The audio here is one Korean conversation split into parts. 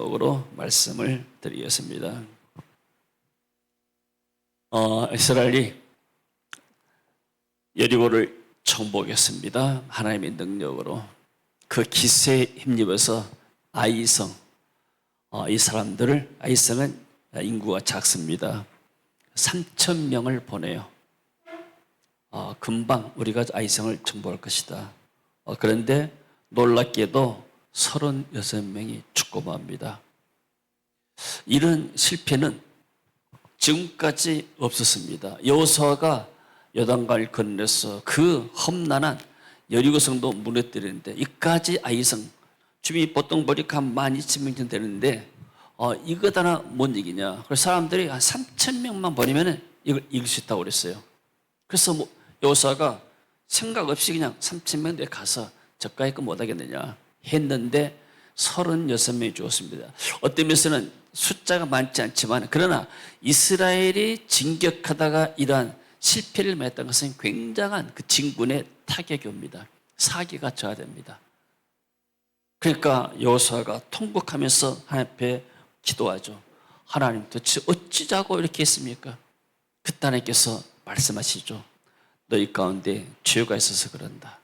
으로 말씀을 드리겠습니다. 이스라엘이 여리고를 정복했습니다. 하나님의 능력으로. 그 기세에 힘입어서 아이성, 아이성은 인구가 작습니다. 3,000명을 보내요. 금방 우리가 아이성을 정복할 것이다. 그런데 놀랍게도 36명이 죽고 맙니다. 이런 실패는 지금까지 없었습니다. 여호수아가 요단강을 건너서 그 험난한 여리고성도 무너뜨리는데 이까지 아이성 주민이 보통 머리가 한 12,000명 정도 되는데 이것 하나 못 이기냐. 그래서 사람들이 한 3,000명만 버리면 이걸 이길 수 있다고 그랬어요. 그래서 여호수아가 생각 없이 그냥 3,000명에 가서 저까지 거 못 하겠느냐 했는데 36명이 죽었습니다. 어떤 면에서는 숫자가 많지 않지만 그러나 이스라엘이 진격하다가 이러한 실패를 맞았던 것은 굉장한 그 진군의 타격이 옵니다. 사기가 저하됩니다. 그러니까 여호수아가 통곡하면서 하나님 앞에 기도하죠. 하나님 도대체 어찌자고 이렇게 했습니까? 그때 하나님께서 말씀하시죠. 너희 가운데 죄가 있어서 그런다.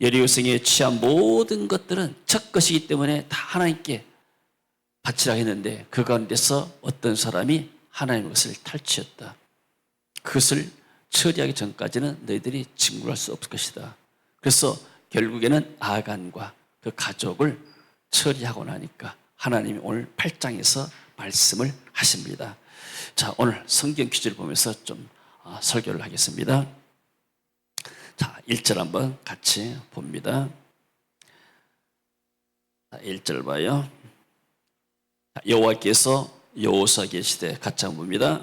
여리고성에 취한 모든 것들은 첫 것이기 때문에 다 하나님께 바치라 했는데 그 가운데서 어떤 사람이 하나님의 것을 탈취했다. 그것을 처리하기 전까지는 너희들이 진군할 수 없을 것이다. 그래서 결국에는 아간과 그 가족을 처리하고 나니까 하나님이 오늘 8장에서 말씀을 하십니다. 자, 오늘 성경 퀴즈를 보면서 좀 설교를 하겠습니다. 자, 1절 한번 같이 봅니다. 1절 봐요. 여호와께서 여호수아에게 이르시되 같이 한번 봅니다.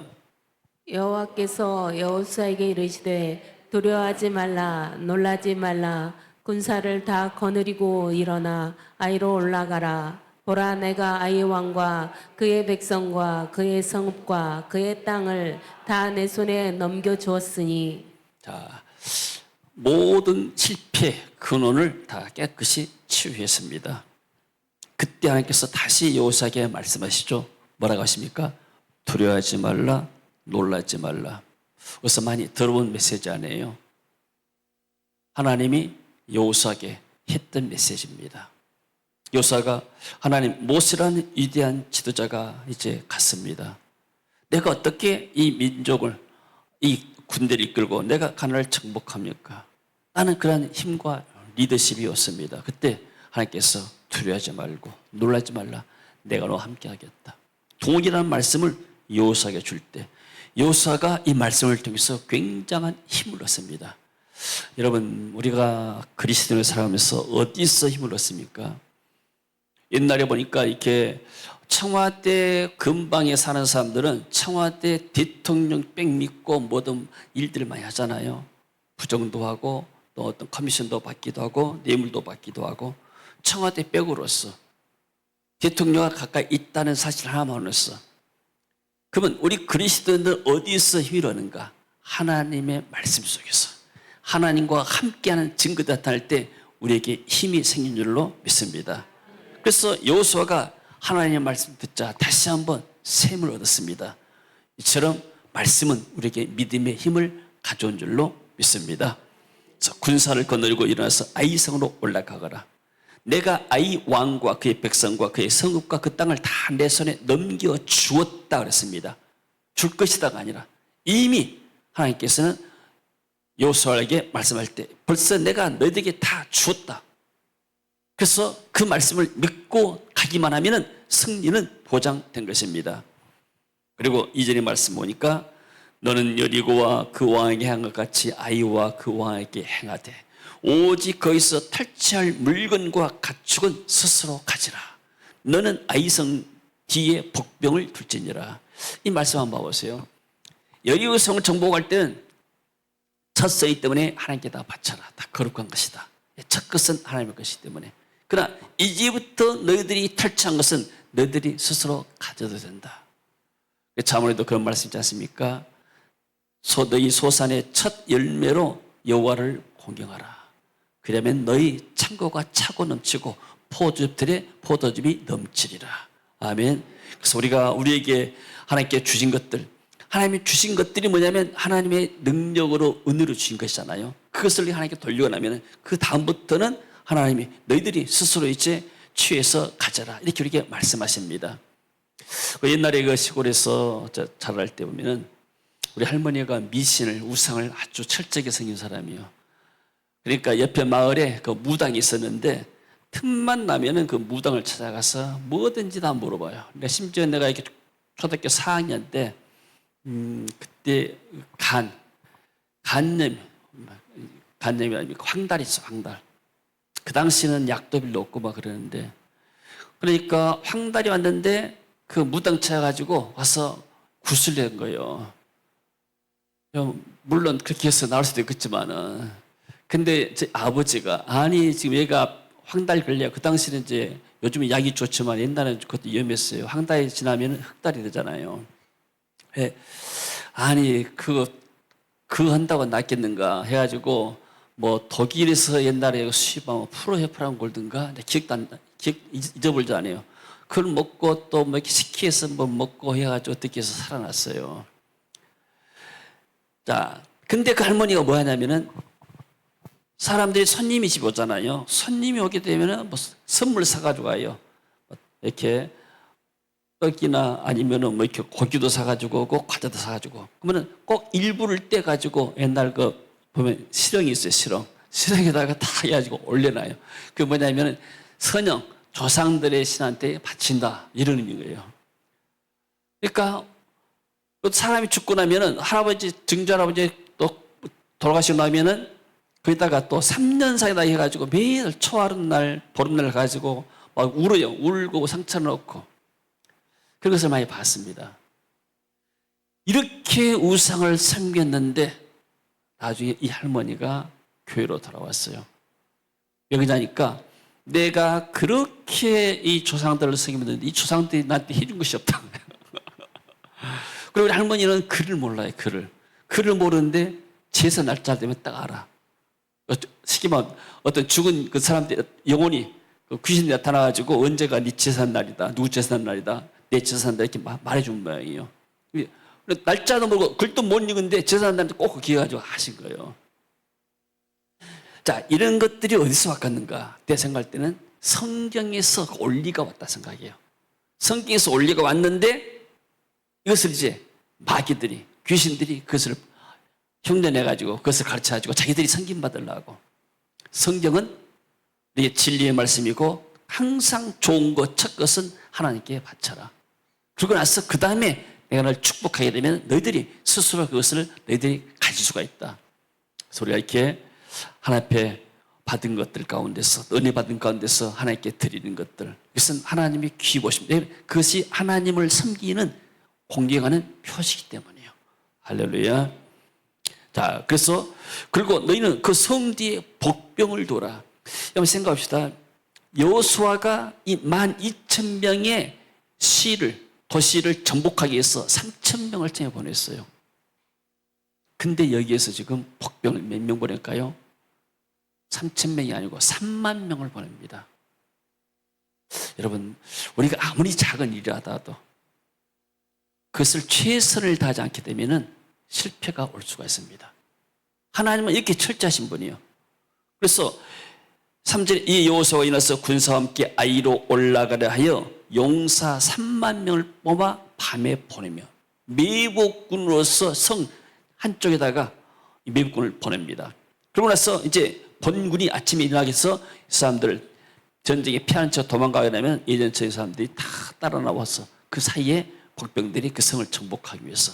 여호와께서 여호수아에게 이르시되 두려워하지 말라 놀라지 말라 군사를 다 거느리고 일어나 아이로 올라가라. 보라 내가 아이 왕과 그의 백성과 그의 성읍과 그의 땅을 다 내 손에 넘겨주었으니. 자, 모든 실패 근원을 다 깨끗이 치유했습니다. 그때 하나님께서 다시 여호수아에게 말씀하시죠. 뭐라고 하십니까? 두려워하지 말라, 놀라지 말라. 그래서 많이 들어본 메시지 아니에요. 하나님이 여호수아에게 했던 메시지입니다. 여호수아가 하나님 모세라는 위대한 지도자가 이제 갔습니다. 내가 어떻게 이 민족을 이 군대를 이끌고 내가 가나안을 정복합니까? 나는 그런 힘과 리더십이 없습니다. 그때 하나님께서 두려워하지 말고 놀라지 말라. 내가 너와 함께 하겠다. 동일한 말씀을 여호수아에게 줄 때 여호수아가 이 말씀을 통해서 굉장한 힘을 얻습니다. 여러분 우리가 그리스도인을 살아가면서 어디서 힘을 얻습니까? 옛날에 보니까 이렇게 청와대 근방에 사는 사람들은 청와대 대통령 백 믿고 모든 일들을 많이 하잖아요. 부정도 하고 또 어떤 커미션도 받기도 하고 뇌물도 받기도 하고 청와대 백으로서 대통령과 가까이 있다는 사실 하나만으로서 그러면 우리 그리스도인들 어디서 힘을 얻는가? 하나님의 말씀 속에서 하나님과 함께하는 증거가 나타날 때 우리에게 힘이 생긴 줄로 믿습니다. 그래서 여호수아가 하나님의 말씀 듣자 다시 한번 샘을 얻었습니다. 이처럼 말씀은 우리에게 믿음의 힘을 가져온 줄로 믿습니다. 군사를 거느리고 일어나서 아이성으로 올라가거라. 내가 아이 왕과 그의 백성과 그의 성읍과 그 땅을 다 내 손에 넘겨 주었다 그랬습니다. 줄 것이다가 아니라 이미 하나님께서는 여호수아에게 말씀할 때 벌써 내가 너희들에게 다 주었다. 그래서 그 말씀을 믿고 가기만 하면 승리는 보장된 것입니다. 그리고 이전의 말씀 보니까 너는 여리고와 그 왕에게 행한 것 같이 아이와 그 왕에게 행하되 오직 거기서 탈취할 물건과 가축은 스스로 가지라. 너는 아이성 뒤에 복병을 둘지니라. 이 말씀 한번 봐보세요. 여리고성을 정복할 때는 첫 서기 때문에 하나님께 다 바쳐라. 다 거룩한 것이다. 첫 것은 하나님의 것이기 때문에. 그러나 이제부터 너희들이 탈취한 것은 너희들이 스스로 가져도 된다. 자문에도 그런 말씀 있지 않습니까? 너희 소산의 첫 열매로 여호와를 공경하라. 그러면 너희 창고가 차고 넘치고 포도즙들에 포도즙이 넘치리라. 아멘. 그래서 우리가 우리에게 하나님께 주신 것들, 하나님이 주신 것들이 뭐냐면 하나님의 능력으로 은혜로 주신 것이잖아요. 그것을 하나님께 돌리고 나면 그 다음부터는 하나님이 너희들이 스스로 이제 취해서 가져라, 이렇게 우리에게 말씀하십니다. 옛날에 그 시골에서 자랄 때 보면은 우리 할머니가 미신을, 우상을 아주 철저하게 섬긴 사람이요. 그러니까 옆에 마을에 그 무당이 있었는데 틈만 나면은 그 무당을 찾아가서 뭐든지 다 물어봐요. 근데 심지어 내가 이렇게 초등학교 4학년 때 그때 간염이 아니고 황달이 있어, 황달. 그 당시는 약도 별로 없고 막 그러는데, 그러니까 황달이 왔는데 그 무당 찾아가지고 와서 구슬낸 거예요. 물론 그렇게 해서 나올 수도 있겠지만은, 근데 제 아버지가 아니 지금 얘가 황달 걸려. 그 당시는 이제 요즘은 약이 좋지만 옛날에는 그것도 위험했어요. 황달이 지나면 흑달이 되잖아요. 아니 그거 한다고 낫겠는가 해가지고 뭐 독일에서 옛날에 수입하면 프로헤파란 골든가 잊어버리지 않아요. 그걸 먹고 또 뭐 이렇게 식히해서 뭐 먹고 해가지고 어떻게 해서 살아났어요. 자, 근데 그 할머니가 뭐 하냐면은 사람들이 손님이 집 오잖아요. 손님이 오게 되면은 뭐 선물 사가지고 가요. 이렇게 떡이나 아니면은 뭐 이렇게 고기도 사가지고 오고 과자도 사가지고, 그러면은 꼭 일부를 떼가지고 옛날 그 보면 시렁이 있어요. 시렁에다가 다 해가지고 올려놔요. 그게 뭐냐면은 선영, 조상들의 신한테 바친다, 이런 의미인 거예요. 그러니까 사람이 죽고 나면은 할아버지, 증조할아버지 또 돌아가시고 나면은 거기다가 또 3년 사이다 해가지고 매일 초하룻 날, 보름날 가지고 막 울어요. 울고 상처 넣고. 그것을 많이 봤습니다. 이렇게 우상을 섬겼는데 나중에 이 할머니가 교회로 돌아왔어요. 여기 자니까 내가 그렇게 이 조상들을 섬겼는데 이 조상들이 나한테 해준 것이 없다. 그리고 우리 할머니는 글을 몰라요. 글을 모르는데 제사 날짜 되면 딱 알아. 쉽게 말하면 어떤 죽은 그 사람들 영혼이 그 귀신이 나타나가지고 언제가 네 제사한 날이다, 누구 제사한 날이다, 내 제사한다, 이렇게 말해준 모양이에요. 날짜도 모르고 글도 못 읽는데 제사한 날인데 꼭 기억가지고 하신 거예요. 자, 이런 것들이 어디서 왔겠는가? 내 생각할 때는 성경에서 원리가 왔다 생각해요. 성경에서 원리가 왔는데 이것을 이제 마귀들이, 귀신들이 그것을 흉내내가지고 그것을 가르쳐가지고 자기들이 섬김받으려고. 성경은 우리의 진리의 말씀이고 항상 좋은 것, 첫 것은 하나님께 바쳐라. 그러고 나서 그 다음에 내가 너를 축복하게 되면 너희들이 스스로 그것을 너희들이 가질 수가 있다. 그래서 우리가 이렇게 하나님 앞에 받은 것들 가운데서, 은혜 받은 가운데서 하나님께 드리는 것들, 이것은 하나님이 귀히 보십니다. 그것이 하나님을 섬기는, 공경하는 표시이기 때문이에요. 할렐루야. 자, 그래서 그리고 너희는 그 성 뒤에 복병을 둬라. 한번 생각합시다. 여호수아가 이 12,000명의 도시를 정복하기 위해서 3,000명을 통해 보냈어요. 근데 여기에서 지금 복병을 몇 명 보낼까요? 3,000명이 아니고 3만 명을 보냅니다. 여러분, 우리가 아무리 작은 일이라도 그것을 최선을 다하지 않게 되면은 실패가 올 수가 있습니다. 하나님은 이렇게 철저하신 분이에요. 그래서 3절에 이 여호수아가 일어나서 군사와 함께 아이로 올라가려 하여 용사 3만 명을 뽑아 밤에 보내며 매복군으로서 성 한쪽에다가 매복군을 보냅니다. 그러고 나서 이제 본군이 아침에 일어나기 위해서 사람들 전쟁에 피하는 척 도망가게 되면 예전처럼 사람들이 다 따라 나와서 그 사이에 복병들이 그 성을 정복하기 위해서.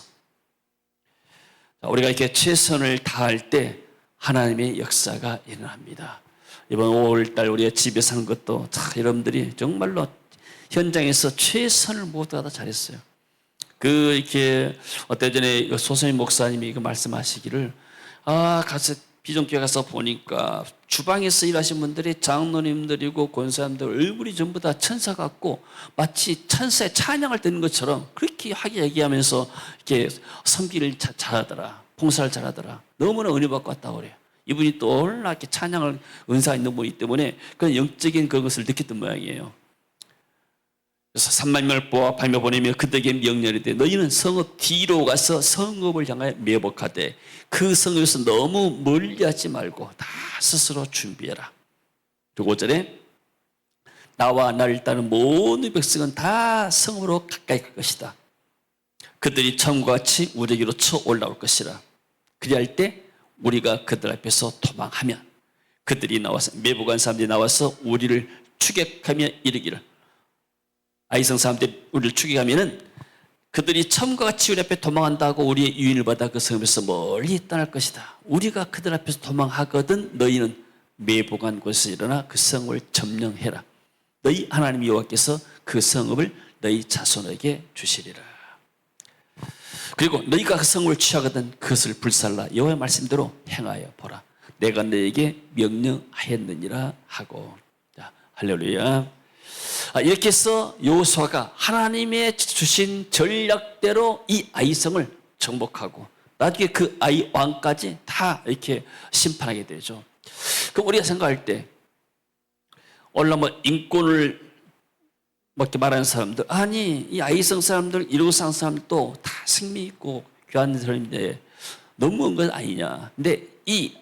우리가 이렇게 최선을 다할 때 하나님의 역사가 일어납니다. 이번 5월달 우리가 집에 사는 것도 여러분들이 정말로 현장에서 최선을 모두 다 잘했어요. 이렇게 어때 전에 소선임 목사님이 말씀하시기를, 가서 비전교회 가서 보니까 주방에서 일하신 분들이 장로님들이고 권사님들 얼굴이 전부 다 천사 같고 마치 천사의 찬양을 듣는 것처럼 그렇게 얘기하면서 이렇게 섬기를 잘하더라, 봉사를 잘하더라, 너무나 은혜 받고 왔다고 그래요. 이분이 또 얼마나 이렇게 찬양을 은사가 있는 분이기 때문에 그런 영적인 그것을 느꼈던 모양이에요. 그래서 3만 명을 뽑아 발며 보내며 그들에게 명령을 이르되 너희는 성읍 뒤로 가서 성읍을 향하여 매복하되 그 성읍에서 너무 멀리하지 말고 다 스스로 준비해라. 그리고 5절에 나와 나를 따르는 모든 백성은 다 성읍으로 가까이 갈 것이다. 그들이 처음과 같이 우리에게로 쳐 올라올 것이라. 그리할 때 우리가 그들 앞에서 도망하면 그들이 나와서 매복한 사람들이 나와서 우리를 추격하며 이르기를 아이성 사람들이 우리를 추격하면은 그들이 처음과 같이 우리 앞에 도망한다고 우리의 유인을 받아 그 성읍에서 멀리 떠날 것이다. 우리가 그들 앞에서 도망하거든 너희는 매복한 곳에 일어나 그 성을 점령해라. 너희 하나님 여호와께서 그 성읍을 너희 자손에게 주시리라. 그리고 너희가 그 성을 취하거든 그것을 불살라 여호와의 말씀대로 행하여 보라. 내가 너에게 명령하였느니라 하고. 자, 할렐루야. 이렇게 해서 여호수아가 하나님의 주신 전략대로 이 아이성을 정복하고 나중에 그 아이 왕까지 다 이렇게 심판하게 되죠. 그럼 우리가 생각할 때 오늘 뭐 인권을 뭐 이렇게 말하는 사람들, 아니 이 아이성 사람들 이루고 사는 사람들도 다 승리 있고 귀한 사람인데 너무한 건 아니냐. 근데 이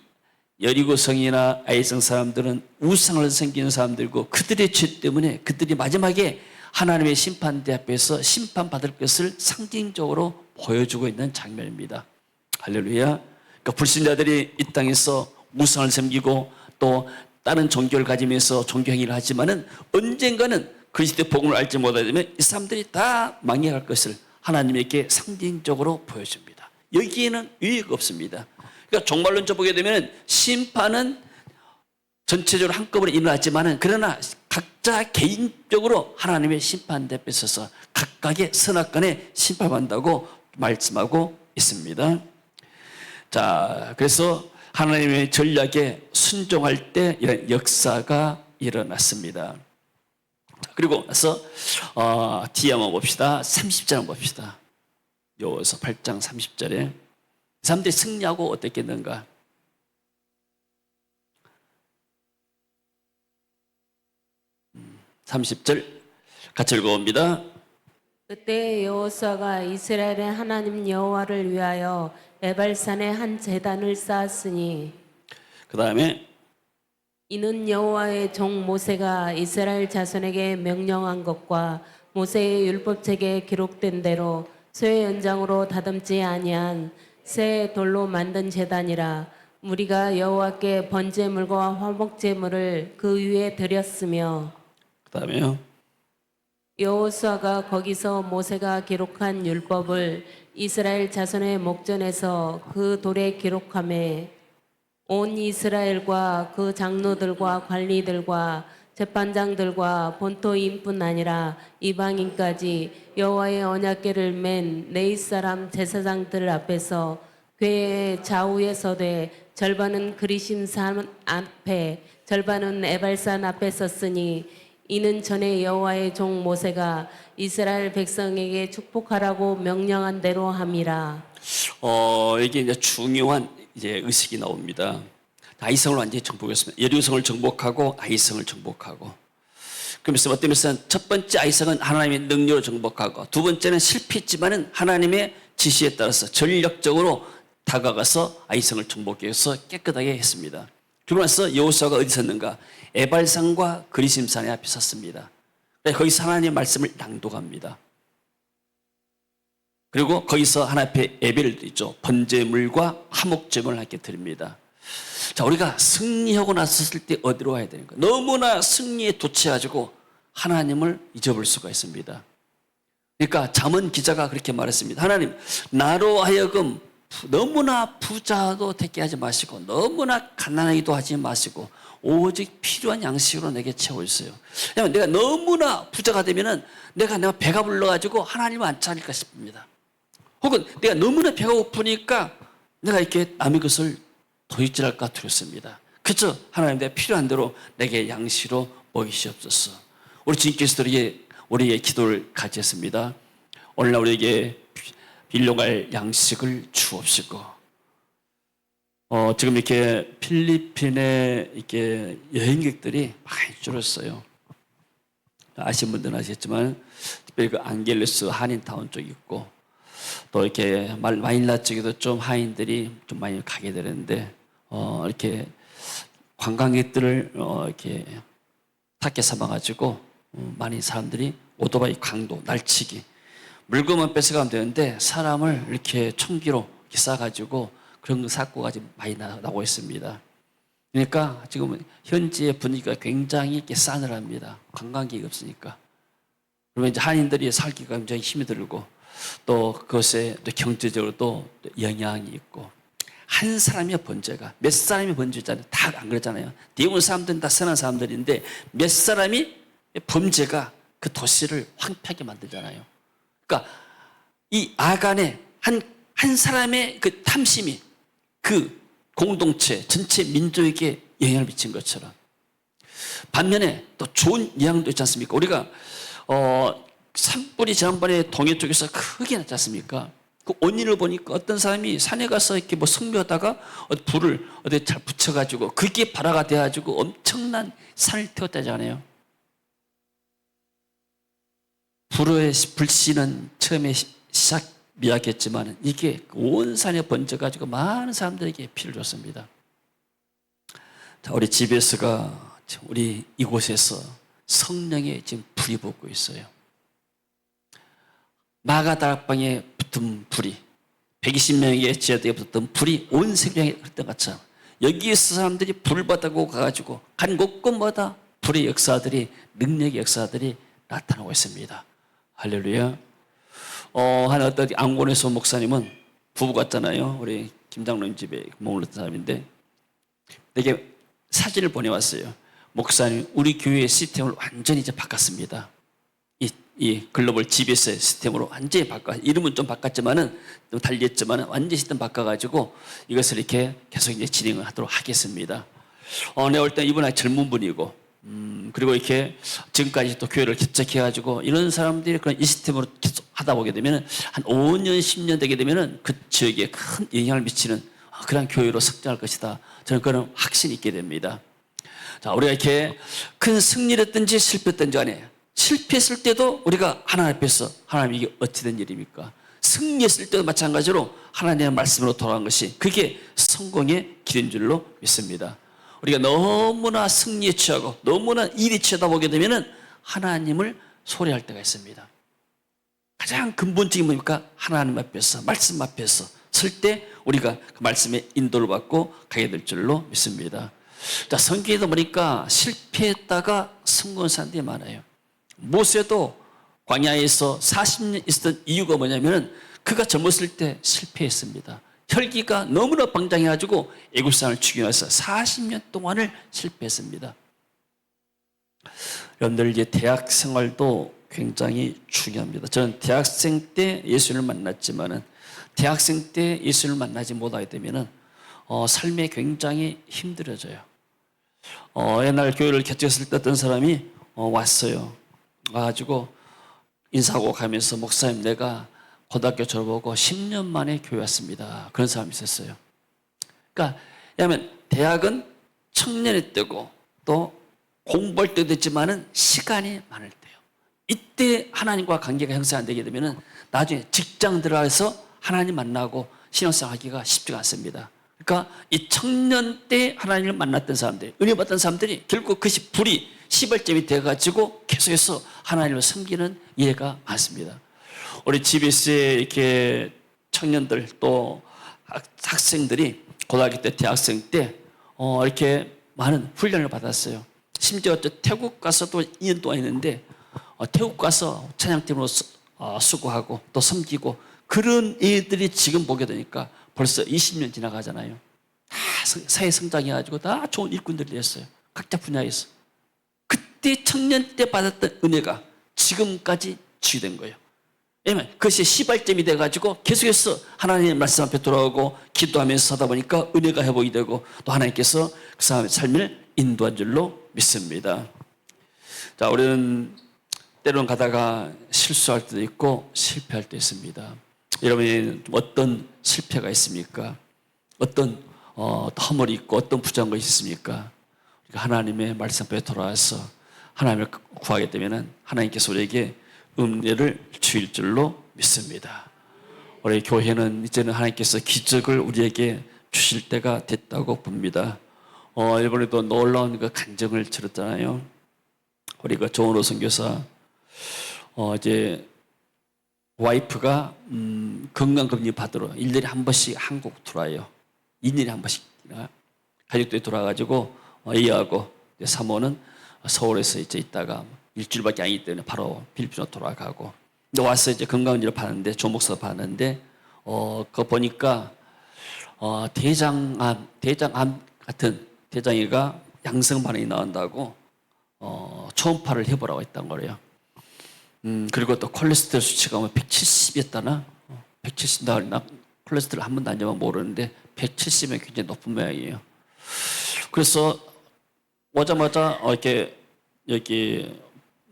여리고성이나 아이성 사람들은 우상을 섬기는 사람들이고 그들의 죄 때문에 그들이 마지막에 하나님의 심판대 앞에서 심판받을 것을 상징적으로 보여주고 있는 장면입니다. 할렐루야. 그러니까 불신자들이 이 땅에서 우상을 섬기고 또 다른 종교를 가지면서 종교행위를 하지만은 언젠가는 그리스도의 복음을 알지 못하면 이 사람들이 다 망해갈 것을 하나님에게 상징적으로 보여줍니다. 여기에는 의의가 없습니다. 그러니까 종말론적 보게 되면 심판은 전체적으로 한꺼번에 일어났지만은 그러나 각자 개인적으로 하나님의 심판대 앞에 서서 각각의 선악간에 심판한다고 말씀하고 있습니다. 자, 그래서 하나님의 전략에 순종할 때 이런 역사가 일어났습니다. 그리고 나서 뒤에 한번 봅시다. 30절 한번 봅시다. 여호수아 8장 30절에 사람들이 승리하고 어땠겠는가? 30절 같이 읽어봅니다. 그때 여호수아가 이스라엘의 하나님 여호와를 위하여 에발산에 한 제단을 쌓았으니 그 다음에 이는 여호와의 종 모세가 이스라엘 자손에게 명령한 것과 모세의 율법책에 기록된 대로 쇠 연장으로 다듬지 아니한 새 돌로 만든 제단이라. 우리가 여호와께 번제물과 화목제물을 그 위에 드렸으며 그 다음에요. 여호수아가 거기서 모세가 기록한 율법을 이스라엘 자손의 목전에서 그 돌에 기록하매 온 이스라엘과 그 장로들과 관리들과 재판장들과 본토인뿐 아니라 이방인까지 여호와의 언약궤를 맨 네이 사람 제사장들 앞에서 궤의 좌우에 서되 절반은 그리심 산 앞에 절반은 에발산 앞에 섰으니 이는 전에 여호와의 종 모세가 이스라엘 백성에게 축복하라고 명령한 대로 함이라. 이게 이제 중요한 이제 의식이 나옵니다. 아이성을 완전히 정복했습니다. 여리고성을 정복하고 아이성을 정복하고. 그러면서 어떤 면에서는 첫 번째 아이성은 하나님의 능력으로 정복하고 두 번째는 실패했지만은 하나님의 지시에 따라서 전략적으로 다가가서 아이성을 정복해서 깨끗하게 했습니다. 그러고 나서 여호수아가 어디 섰는가? 에발산과 그리심산에 앞에 섰습니다. 거기서 하나님의 말씀을 낭독합니다. 그리고 거기서 하나님 앞에 예배를 드리죠. 번제물과 화목제물을 함께 드립니다. 자, 우리가 승리하고 나섰을 때 어디로 와야 되는 거예요? 너무나 승리에 도취해가지고 하나님을 잊어볼 수가 있습니다. 그러니까 잠언 기자가 그렇게 말했습니다. 하나님, 나로 하여금 너무나 부자도 되게 하지 마시고 너무나 가난하기도 하지 마시고 오직 필요한 양식으로 내게 채워주세요. 왜냐하면 내가 너무나 부자가 되면은 내가 배가 불러가지고 하나님을 안 차릴까 싶습니다. 혹은 내가 너무나 배가 고프니까 내가 이렇게 남의 것을 도둑질할까 두렵습니다. 그렇죠? 하나님, 내가 필요한 대로 내게 양식으로 먹이시옵소서. 우리 주님께서 우리의 기도를 가졌습니다. 오늘날 우리에게 일용할 양식을 주옵시고 지금 이렇게 필리핀에 이렇게 여행객들이 많이 줄었어요. 아시는 분들은 아시겠지만, 특별히 그 안겔레스 한인타운 쪽이 있고, 또 이렇게 마닐라 쪽에도 좀 한인들이 좀 많이 가게 되는데, 이렇게 관광객들을 이렇게 탁게 삼아가지고 많이 사람들이 오토바이 강도, 날치기, 물건만 뺏어가면 되는데 사람을 이렇게 총기로 이렇게 쏴가지고 그런 사고가 지금 많이 나고 있습니다. 그러니까 지금 현지의 분위기가 굉장히 이렇게 싸늘합니다. 관광객이 없으니까. 그러면 이제 한인들이 살기가 굉장히 힘이 들고 또 그것에 또 경제적으로 또 영향이 있고, 한 사람의 번제가 몇 사람이 번제잖아요. 다 안 그러잖아요. 대부분 사람들은 다 선한 사람들인데 몇 사람이 범죄가 그 도시를 황폐하게 만들잖아요. 그러니까 이 아간의 한 사람의 그 탐심이 그 공동체 전체 민족에게 영향을 미친 것처럼, 반면에 또 좋은 영향도 있지 않습니까? 우리가 산불이 지난번에 동해 쪽에서 크게 났지 않습니까? 그 원인을 보니까 어떤 사람이 산에 가서 이렇게 뭐 성묘하다가 불을 어디 잘 붙여가지고 그게 발화가 돼가지고 엄청난 산을 태웠다잖아요. 불의 불씨는 처음에 시작 미약했지만 이게 온 산에 번져가지고 많은 사람들에게 피를 줬습니다. 자, 우리 GBS가 우리 이곳에서 성령의 지금 불이 붙고 있어요. 마가다락방에 붙은 불이, 120명의 지하대에 붙었던 불이 온 세상에 흘렀던 것처럼 여기에서 사람들이 불을 받고 가가지고 간 곳곳마다 불의 역사들이, 능력의 역사들이 나타나고 있습니다. 할렐루야. 한 어떤 안곤에서 목사님은 부부 같잖아요. 우리 김장로님 집에 머물렀던 사람인데 내게 사진을 보내왔어요. 목사님, 우리 교회의 시스템을 완전히 이제 바꿨습니다. 이 글로벌 GBS 시스템으로 완전히 이름은 좀 바꿨지만은 좀 달리했지만은 완전히 시스템 바꿔가지고 이것을 이렇게 계속 이제 진행을 하도록 하겠습니다. 내가 올 때 이분 아주 젊은 분이고, 그리고 이렇게 지금까지 또 교회를 개척해가지고 이런 사람들이 그런 이 시스템으로 계속 하다 보게 되면은 한 5년, 10년 되게 되면은 그 지역에 큰 영향을 미치는 그런 교회로 성장할 것이다. 저는 그런 확신이 있게 됩니다. 자, 우리가 이렇게 큰 승리를 했든지 실패했든지 간에 실패했을 때도 우리가 하나님 앞에서 하나님 이게 어찌 된 일입니까? 승리했을 때도 마찬가지로 하나님의 말씀으로 돌아간 것이 그게 성공의 길인 줄로 믿습니다. 우리가 너무나 승리에 취하고 너무나 일에 취하다 보게 되면은 하나님을 소리할 때가 있습니다. 가장 근본적인 뭡니까? 하나님 앞에서, 말씀 앞에서 설 때 우리가 그 말씀의 인도를 받고 가게 될 줄로 믿습니다. 자, 성경에도 보니까 실패했다가 성공한 사람들이 많아요. 모세도 광야에서 40년 있었던 이유가 뭐냐면은 그가 젊었을 때 실패했습니다. 혈기가 너무나 방장해가지고 애굽 사람을 죽여놔서 40년 동안을 실패했습니다. 여러분들 이제 대학 생활도 굉장히 중요합니다. 저는 대학생 때 예수를 만났지만은 대학생 때 예수를 만나지 못하게 되면은 삶이 굉장히 힘들어져요. 옛날 교회를 개척했을 때 어떤 사람이 왔어요. 와가지고 인사하고 가면서 목사님, 내가 고등학교 졸업하고 10년 만에 교회 왔습니다. 그런 사람이 있었어요. 그러니까 왜냐하면 대학은 청년의 때고 또 공부할 때도 있지만은 시간이 많을 때요. 이때 하나님과 관계가 형성 안 되게 되면은 나중에 직장 들어가서 하나님 만나고 신앙생활 하기가 쉽지가 않습니다. 그러니까 이 청년 때 하나님을 만났던 사람들, 은혜 받던 사람들이 결국 그것이 불이 시발점이 돼가지고 계속해서 하나님을 섬기는 예가 많습니다. 우리 GBS에 이렇게 청년들 또 학생들이 고등학교 때, 대학생 때 이렇게 많은 훈련을 받았어요. 심지어 또 태국 가서도 2년 동안 있는데 태국 가서 찬양팀으로 수고하고 또 섬기고 그런 애들이 지금 보게 되니까 벌써 20년 지나가잖아요. 다 사회 성장해가지고 다 좋은 일꾼들이 됐어요. 각자 분야에서. 그때 청년 때 받았던 은혜가 지금까지 지유된 거예요. 왜냐면 그것이 시발점이 돼가지고 계속해서 하나님의 말씀 앞에 돌아오고 기도하면서 하다 보니까 은혜가 회복이 되고 또 하나님께서 그 사람의 삶을 인도한 줄로 믿습니다. 자, 우리는 때로는 가다가 실수할 때도 있고 실패할 때 있습니다. 여러분이 어떤 실패가 있습니까? 어떤 허물이 있고 어떤 부정한 것이 있습니까? 우리가 하나님의 말씀 앞에 돌아와서 하나님을 구하게 되면 하나님께서 우리에게 은혜를 주실 줄로 믿습니다. 우리 교회는 이제는 하나님께서 기적을 우리에게 주실 때가 됐다고 봅니다. 이번에도 놀라운 그 간증을 들었잖아요. 우리 그 조은호 선교사 이제 와이프가 건강검진 받으러 1년에 한 번씩 한국 들어와요. 2년에 한 번씩 가족들이 돌아가지고 A하고 사모는 서울에서 이제 있다가 일주일밖에 아니기 때문에 바로 필리핀으로 돌아가고, 근데 와서 이제 건강검진을 받는데 조목사 받는데 그거 보니까 대장암 같은 대장이가 양성 반응이 나온다고 초음파를 해보라고 했던 거래요. 그리고 또 콜레스테롤 수치가 170이었다나 170 나 콜레스테롤 한 번도 안 재면 모르는데 170은 굉장히 높은 모양이에요. 그래서 오자마자 이렇게 여기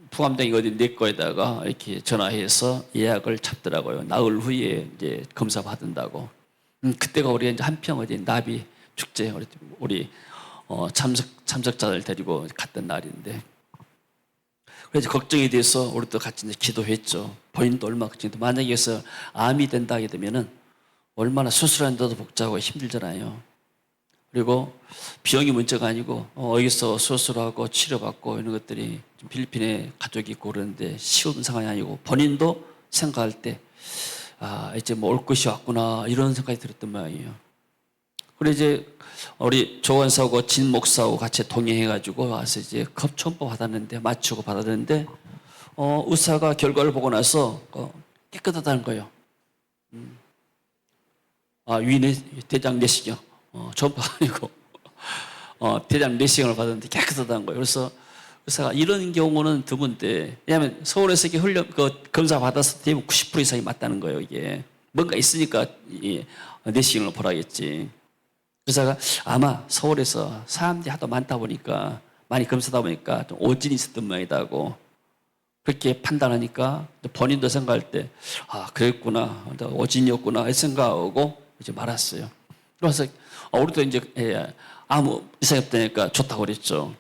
부암동이 어디 내 거에다가 이렇게 전화해서 예약을 잡더라고요. 나흘 후에 이제 검사 받는다고. 그때가 우리가 이제 한평 어디 나비 축제 우리 참석자들 데리고 갔던 날인데, 그래서 걱정이 돼서 우리도 같이 이제 기도했죠. 본인도 얼마나 걱정돼. 만약에 해서 암이 된다 하게 되면은 얼마나 수술하는데도 복잡하고 힘들잖아요. 그리고 비용이 문제가 아니고 여기서 수술하고 치료받고 이런 것들이 필리핀에 가족이 있고 그러는데 쉬운 상황이 아니고, 본인도 생각할 때 이제 뭐 올 것이 왔구나 이런 생각이 들었던 모양이에요. 그래 이제 우리 조원사하고 진 목사하고 같이 동행해가지고 와서 이제 초음파 받았는데 맞추고 받았는데 의사가 결과를 보고 나서 깨끗하다는 거예요. 대장 내시경 초음파 아니고 대장 내시경을 받았는데 깨끗하다는 거예요. 그래서 의사가 이런 경우는 드문데, 왜냐하면 서울에서 이렇게 검사 받아서 대부분 90% 이상이 맞다는 거예요. 이게 뭔가 있으니까 내시경을 보라겠지. 의사가 아마 서울에서 사람들이 하도 많다 보니까 많이 검사하다 보니까 좀 오진이 있었던 모양이다고 그렇게 판단하니까 본인도 생각할 때 그랬구나, 오진이었구나 생각하고 이제 말았어요. 그래서 우리도 이제 아무 이상이 없다니까 좋다고 그랬죠.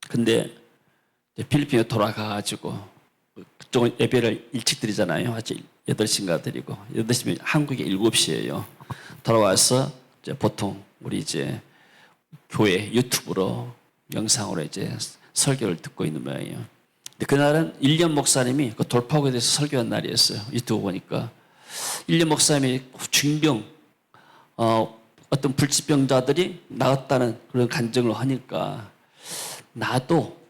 근데 필리핀에 돌아가가지고 그쪽은 예배를 일찍 드리잖아요. 아직 8시인가 드리고 8시면 한국에 7시예요. 돌아와서 이제 보통 우리 이제 교회 유튜브로 영상으로 이제 설교를 듣고 있는 모양이에요. 근데 그날은 일련 목사님이 그 돌파구에 대해서 설교한 날이었어요. 유튜브 보니까 일련 목사님이 중병 어떤 불치병자들이 나았다는 그런 간증을 하니까 나도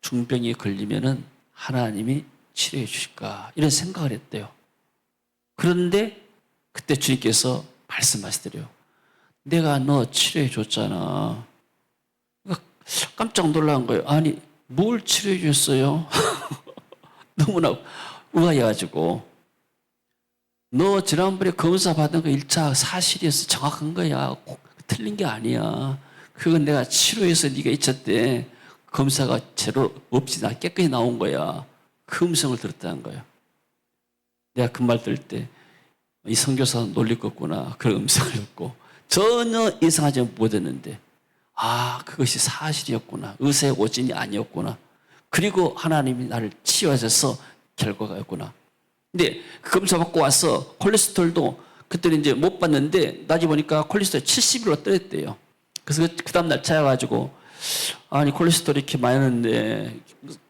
중병에 걸리면은 하나님이 치료해 주실까 이런 생각을 했대요. 그런데 그때 주님께서 말씀하시더래요. 내가 너 치료해 줬잖아. 깜짝 놀란 거예요. 아니 뭘 치료해 줬어요? 너무나 의아해가지고, 너 지난번에 검사 받은 거 1차 사실이었어. 정확한 거야. 틀린 게 아니야. 그건 내가 치료해서 네가 잊혔대. 검사가 제로 없이 나 깨끗이 나온 거야. 그 음성을 들었다는 거예요. 내가 그 말 들을 때 이 선교사 놀릴 거구나. 그런 음성을 듣고 전혀 이상하지 못했는데 그것이 사실이었구나. 의사의 오진이 아니었구나. 그리고 하나님이 나를 치유하셔서 결과가였구나. 근데 그 검사 받고 와서 콜레스테롤도 그때는 이제 못 봤는데 나중에 보니까 콜레스테롤 70으로 떨어졌대요. 그래서 그 다음날 찾아가지고 아니 콜레스테롤이 이렇게 많았는데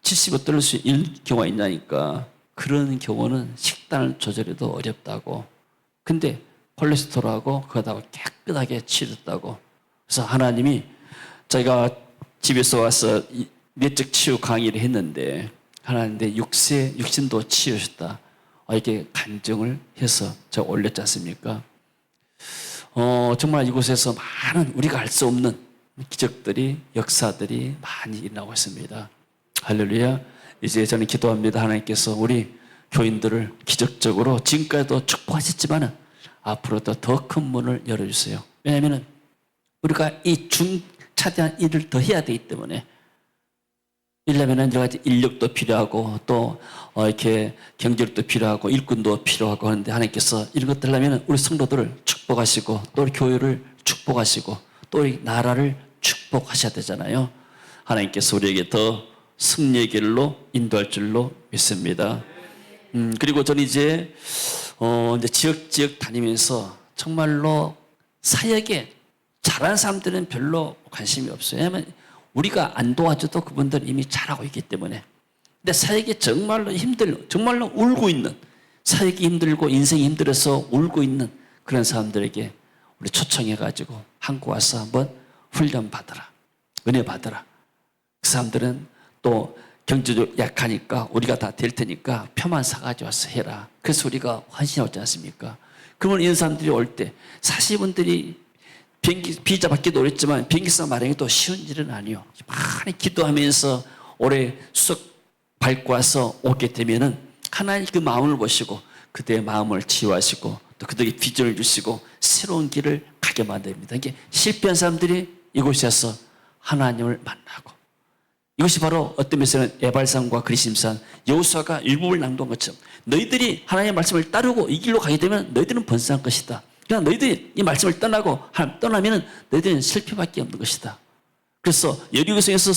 70으로 떨어질 수 있는 경우가 있냐니까, 그런 경우는 식단을 조절해도 어렵다고. 근데 콜레스테롤하고 그거하고 깨끗하게 치료했다고. 그래서 하나님이 저희가 집에서 와서 내적 치유 강의를 했는데 하나님 내 육신도 치유하셨다. 이렇게 간증을 해서 제가 올렸지 않습니까? 정말 이곳에서 많은 우리가 알 수 없는 기적들이, 역사들이 많이 일어나고 있습니다. 할렐루야. 이제 저는 기도합니다. 하나님께서 우리 교인들을 기적적으로 지금까지도 축복하셨지만 앞으로도 더 큰 문을 열어주세요. 왜냐하면 우리가 이 중차대한 일을 더 해야 되기 때문에, 이러려면 여러 가지 인력도 필요하고 또 이렇게 경제력도 필요하고 일꾼도 필요하고 하는데, 하나님께서 이런 것들 하려면 우리 성도들을 축복하시고 또 우리 교회를 축복하시고 또 우리 나라를 축복하셔야 되잖아요. 하나님께서 우리에게 더 승리의 길로 인도할 줄로 믿습니다. 그리고 저는 이제 지역 다니면서 정말로 사역에 잘하는 사람들은 별로 관심이 없어요. 왜냐하면 우리가 안 도와줘도 그분들은 이미 잘하고 있기 때문에. 근데 사역이 정말로 정말로 울고 있는, 사역이 힘들고 인생이 힘들어서 울고 있는 그런 사람들에게 우리 초청해가지고 한국 와서 한번 훈련 받아라, 은혜 받아라. 그 사람들은 또 경제적으로 약하니까 우리가 다 될 테니까 표만 사가지고 와서 해라. 그래서 우리가 헌신하지 않습니까? 그러면 이런 사람들이 올 때 사실 이분들이 비행기 비자 받기도 어렵지만 비행기값 마련이 또 쉬운 일은 아니요. 많이 기도하면서 올해 수석 밟고 와서 오게 되면은 하나님 그 마음을 보시고 그들의 마음을 치유하시고 또 그들에게 비전을 주시고 새로운 길을 가게 만듭니다. 이게 실패한 사람들이 이곳에 와서 하나님을 만나고, 이것이 바로 어떤 면에서는 에발산과 그리심산, 여호수아가 율법을 낭독한 것처럼 너희들이 하나님의 말씀을 따르고 이 길로 가게 되면 너희들은 번성할 것이다. 그냥 너희들이 이 말씀을 떠나고 하나님 떠나면 너희들은 실패밖에 없는 것이다. 그래서 여리고성에서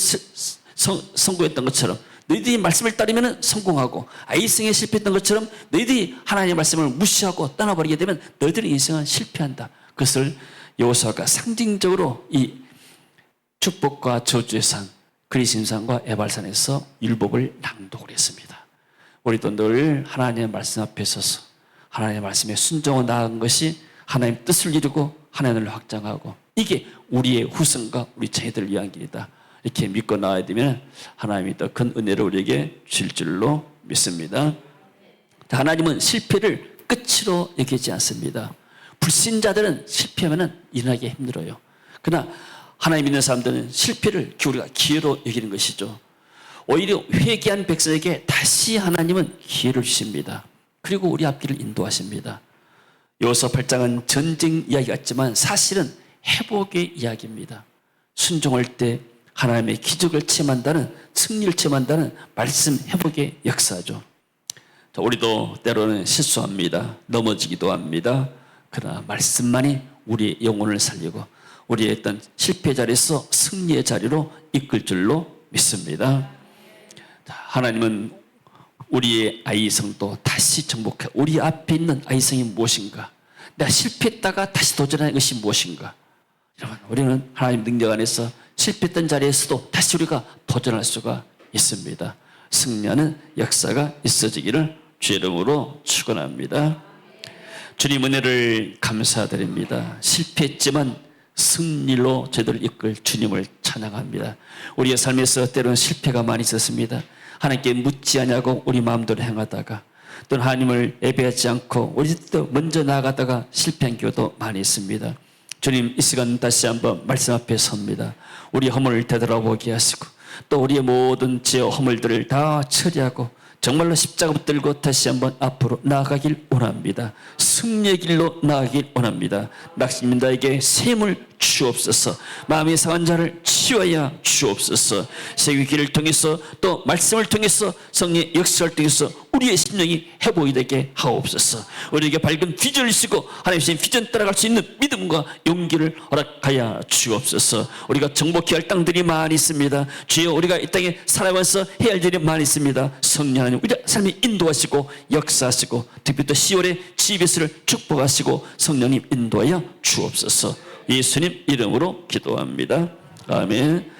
성공했던 것처럼 너희들이 말씀을 따르면 성공하고, 아이성에 실패했던 것처럼 너희들이 하나님의 말씀을 무시하고 떠나버리게 되면 너희들의 인생은 실패한다. 그것을 여호수아가 상징적으로 이 축복과 저주의 산 그리심산과 에발산에서 율법을 낭독을 했습니다. 우리도 늘 하나님의 말씀 앞에 서서 하나님의 말씀에 순종하고 나아간 것이 하나님의 뜻을 이루고 하나님을 확장하고, 이게 우리의 후손과 우리 자녀들을 위한 길이다. 이렇게 믿고 나아야 되면 하나님이 더 큰 은혜를 우리에게 줄 줄로 믿습니다. 하나님은 실패를 끝으로 여기지 않습니다. 불신자들은 실패하면 일어나기 힘들어요. 그러나 하나님 믿는 사람들은 실패를 우리가 기회로 여기는 것이죠. 오히려 회개한 백성에게 다시 하나님은 기회를 주십니다. 그리고 우리 앞길을 인도하십니다. 여호수아 8장은 전쟁 이야기 같지만 사실은 회복의 이야기입니다. 순종할 때 하나님의 기적을 체험한다는, 승리를 체험한다는 말씀 회복의 역사죠. 우리도 때로는 실수합니다. 넘어지기도 합니다. 그러나 말씀만이 우리의 영혼을 살리고 우리의 어떤 실패 자리에서 승리의 자리로 이끌 줄로 믿습니다. 하나님은 우리의 아이성도 다시 정복해. 우리 앞에 있는 아이성이 무엇인가? 내가 실패했다가 다시 도전하는 것이 무엇인가? 여러분, 우리는 하나님 능력 안에서 실패했던 자리에서도 다시 우리가 도전할 수가 있습니다. 승리하는 역사가 있어지기를 주의 이름으로 축원합니다. 주님 은혜를 감사드립니다. 실패했지만 승리로 저희들을 이끌 주님을 찬양합니다. 우리의 삶에서 때로는 실패가 많이 있었습니다. 하나님께 묻지 않냐고 우리 마음대로 행하다가, 또는 하나님을 예배하지 않고 우리 또 먼저 나아가다가 실패한 경우도 많이 있습니다. 주님, 이 시간 다시 한번 말씀 앞에 섭니다. 우리 허물을 되돌아보게 하시고 또 우리의 모든 죄 허물들을 다 처리하고 정말로 십자가 붙들고 다시 한번 앞으로 나아가길 원합니다. 승리의 길로 나아가길 원합니다. 낙심자에게 셈을 주옵소서. 마음의 상한 자를 치워야 주옵소서. 세계 길을 통해서 또 말씀을 통해서 성령의 역사를 통해서 우리의 심령이 회복이 되게 하옵소서. 우리에게 밝은 비전을 주시고 하나님 주신 비전 따라갈 수 있는 믿음과 용기를 허락하여 주옵소서. 우리가 정복해야 할 땅들이 많이 있습니다. 주여, 우리가 이 땅에 살아가면서 해야 할 일이 많이 있습니다. 성령 하나님, 우리 삶이 인도하시고 역사하시고 특히 또 10월에 GBS를 축복하시고 성령님 인도하여 주옵소서. 예수님 이름으로 기도합니다. 아멘.